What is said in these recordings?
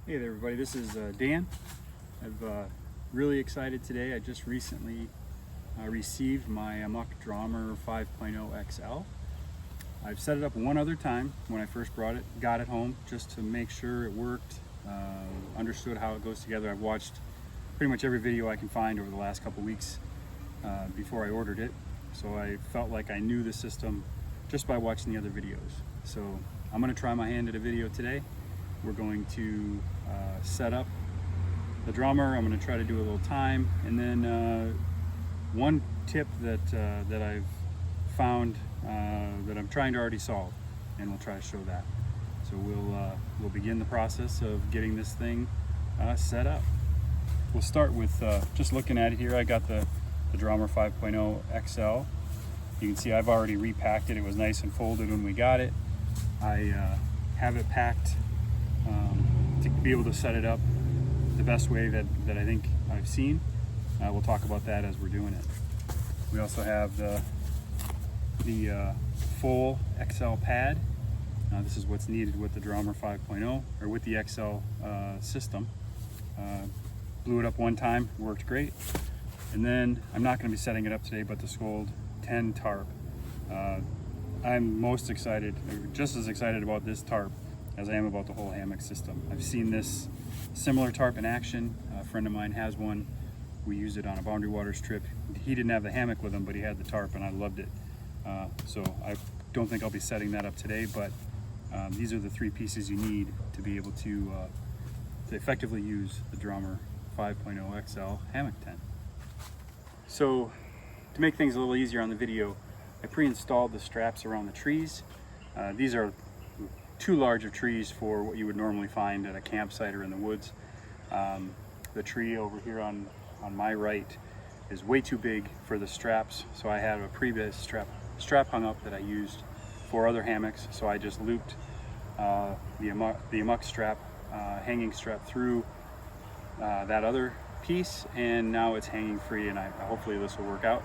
Hey there everybody, this is Dan. I'm really excited today. I just recently received my Amok Draumr 5.0 XL. I've set it up one other time when I first got it home, just to make sure it worked, understood how it goes together. I've watched pretty much every video I can find over the last couple weeks before I ordered it. So I felt like I knew the system just by watching the other videos. So I'm going to try my hand at a video today. We're going to set up the Draumr. I'm going to try to do a little time, and then one tip that I've found that I'm trying to already solve, and we'll try to show that. So we'll begin the process of getting this thing set up. We'll start with just looking at it here. I got the Draumr 5.0 XL. You can see I've already repacked it. It was nice and folded when we got it. I have it packed to be able to set it up the best way that I think I've seen. We'll talk about that as we're doing it. We also have the full XL pad. This is what's needed with the Draumr 5.0 or with the XL system. Blew it up one time, worked great. And then I'm not going to be setting it up today, but the Skold 10 tarp. I'm most excited, just as excited about this tarp as I am about the whole hammock system. I've seen this similar tarp in action. A friend of mine has one. We used it on a Boundary Waters trip. He didn't have the hammock with him, but he had the tarp, and I loved it. So I don't think I'll be setting that up today, but these are the three pieces you need to be able to effectively use the Draumr 5.0 XL hammock tent. So to make things a little easier on the video, I pre-installed the straps around the trees. These are too large of trees for what you would normally find at a campsite or in the woods. The tree over here on my right is way too big for the straps, so I had a previous strap hung up that I used for other hammocks. So I just looped the Amok strap, hanging strap through that other piece, and now it's hanging free, and hopefully this will work out.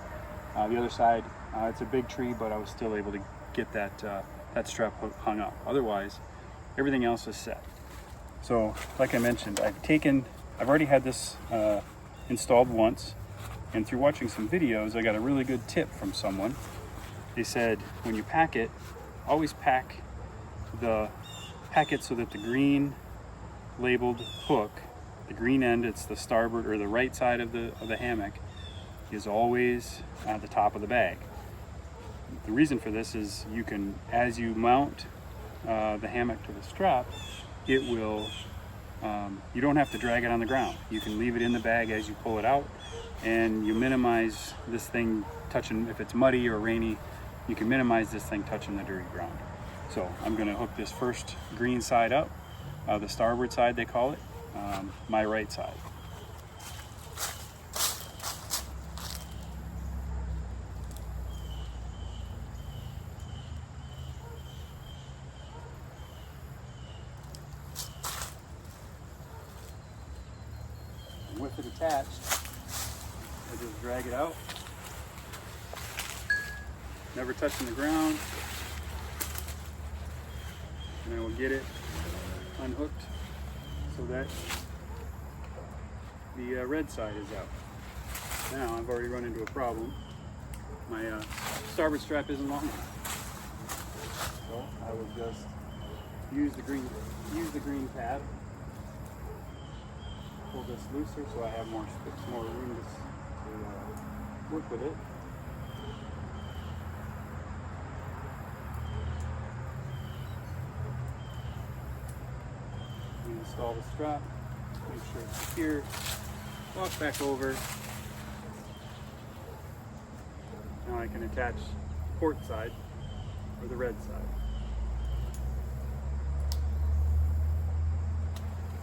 The other side, it's a big tree, but I was still able to get that strap hung up. Otherwise, everything else is set. So like I mentioned, I've already had this installed once, and through watching some videos, I got a really good tip from someone. They said, when you pack it, always pack it so that the green labeled hook, the green end, it's the starboard or the right side of the hammock, is always at the top of the bag. The reason for this is you can, as you mount the hammock to the strap, it will, you don't have to drag it on the ground. You can leave it in the bag as you pull it out, and you minimize this thing touching, if it's muddy or rainy, you can minimize this thing touching the dirty ground. So I'm going to hook this first green side up, the starboard side they call it, my right side. With it attached, I just drag it out, never touching the ground, and I will get it unhooked so that the red side is out. Now I've already run into a problem. My starboard strap isn't long enough, so I will just use the green pad. Pull this looser so I have more room to work with it. Install the strap, make sure it's secure, walk back over. Now I can attach the port side or the red side.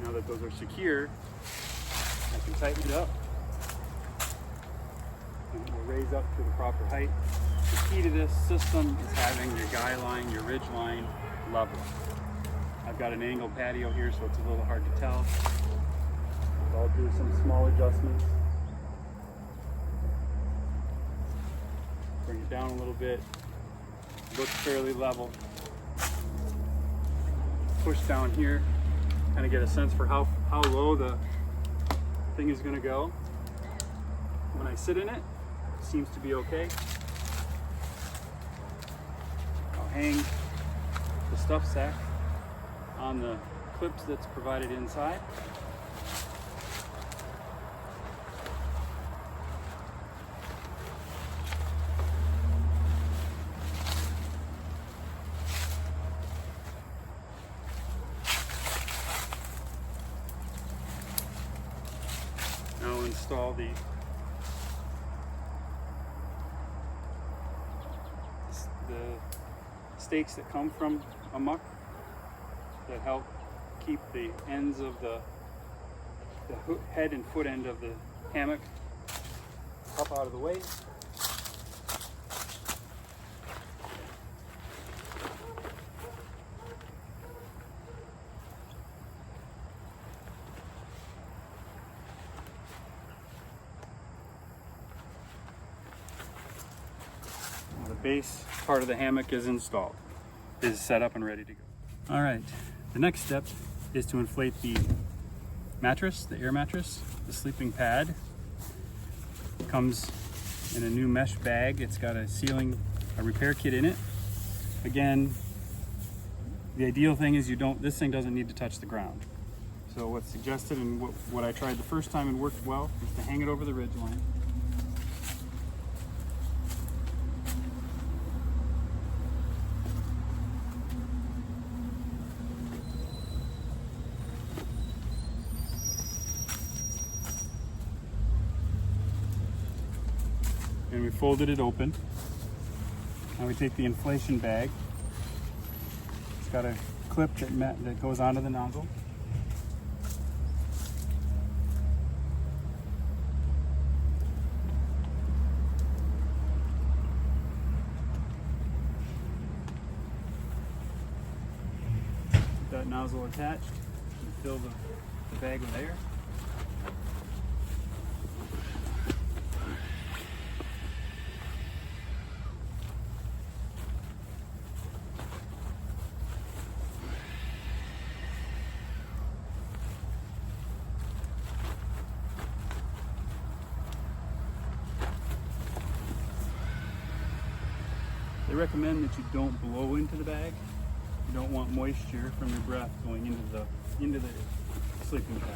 Now that those are secure, I can tighten it up, and it will raise up to the proper height. The key to this system is having your guy line, your ridge line level. I've got an angled patio here, so it's a little hard to tell. I'll do some small adjustments. Bring it down a little bit. Looks fairly level. Push down here. kind of get a sense for how low the thing is going to go. When I sit in it, it seems to be okay. I'll hang the stuff sack on the clips that's provided inside. Now install the stakes that come from Amok that help keep the ends of the head and foot end of the hammock up out of the way. The base part of the hammock is installed, is set up and ready to go. All right, the next step is to inflate the mattress, the air mattress. The sleeping pad comes in a new mesh bag. It's got a repair kit in it. Again, the ideal thing is this thing doesn't need to touch the ground. So what's suggested and what I tried the first time and worked well is to hang it over the ridge line. And we folded it open. Now we take the inflation bag. It's got a clip that goes onto the nozzle. Keep that nozzle attached and fill the bag with air. They recommend that you don't blow into the bag. You don't want moisture from your breath going into the sleeping bag.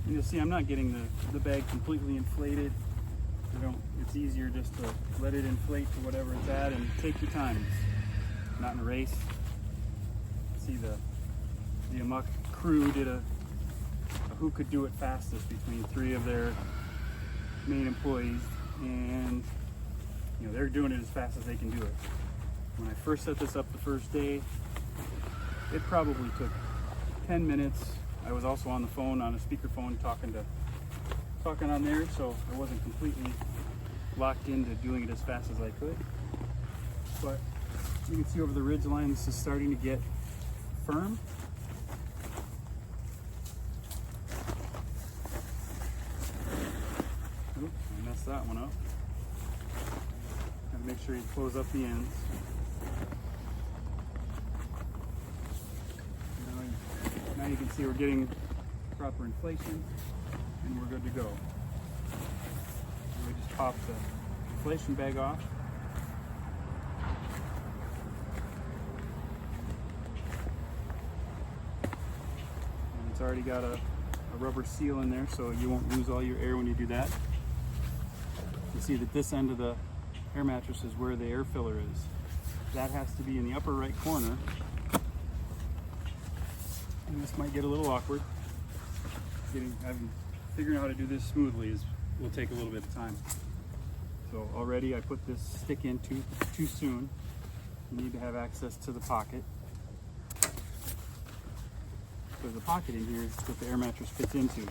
And you'll see I'm not getting the bag completely inflated. It's easier just to let it inflate to whatever it's at and take your time. It's not in a race. See the Amok crew did a who could do it fastest between 3 of their main employees, and they're doing it as fast as they can do it. When I first set this up the first day, it probably took 10 minutes. I was also on the phone, on a speakerphone, talking on there, so I wasn't completely locked into doing it as fast as I could. But you can see over the ridge line, this is starting to get firm. Oops, I messed that one up. Gotta make sure you close up the ends. Now you can see we're getting proper inflation and we're good to go. And we just pop the inflation bag off. And it's already got a rubber seal in there, so you won't lose all your air when you do that. You see that this end of the air mattress is where the air filler is. That has to be in the upper right corner. And this might get a little awkward. Figuring out how to do this smoothly will take a little bit of time. So already I put this stick in too soon. You need to have access to the pocket. there's a pocket in here that the air mattress fits into.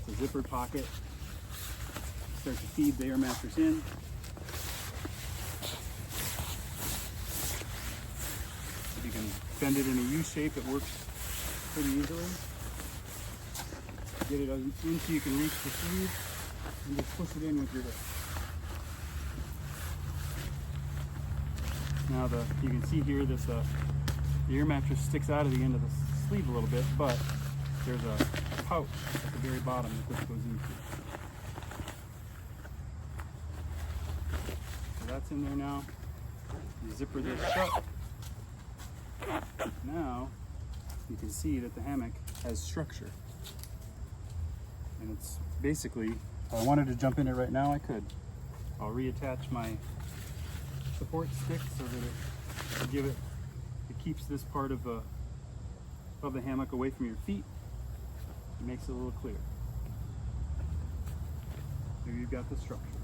It's a zippered pocket. Start to feed the air mattress in. If you can bend it in a U shape, it works pretty easily. Get it in so you can reach the sleeve and just push it in with your hip. Now you can see here this the air mattress sticks out of the end of the sleeve a little bit, but there's a pouch at the very bottom that this goes into. So that's in there now. You zipper this shut. Now you can see that the hammock has structure. And it's basically, if I wanted to jump in it right now, I could. I'll reattach my support stick so that it keeps this part of the hammock away from your feet. It makes it a little clear. There you've got the structure.